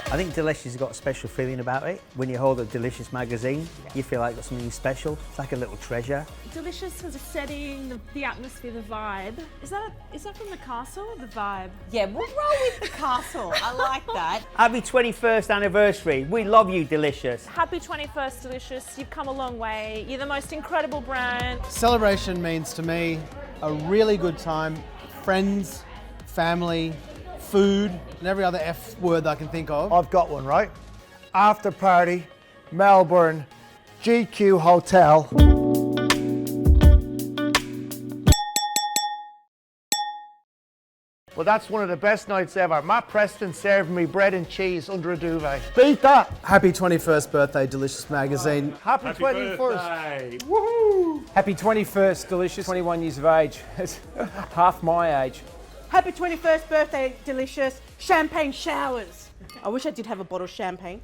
I think Delicious has got a special feeling about it. When you hold a Delicious magazine, you feel like you've got something special. It's like a little treasure. Delicious has a setting, the atmosphere, the vibe. Is that from the castle, the vibe? Yeah, we'll roll with the castle. I like that. Happy 21st anniversary. We love you, Delicious. Happy 21st, Delicious. You've come a long way. You're the most incredible brand. Celebration means to me a really good time, friends, family, food, and every other F word that I can think of. I've got one, right? After party, Melbourne, GQ Hotel. Well, that's one of the best nights ever. Matt Preston served me bread and cheese under a duvet. Beat that! Happy 21st birthday, Delicious magazine. Happy 21st. Woohoo! Happy 21st, Delicious. 21 years of age. It's half my age. Happy 21st birthday, Delicious. Champagne showers. I wish I did have a bottle of champagne.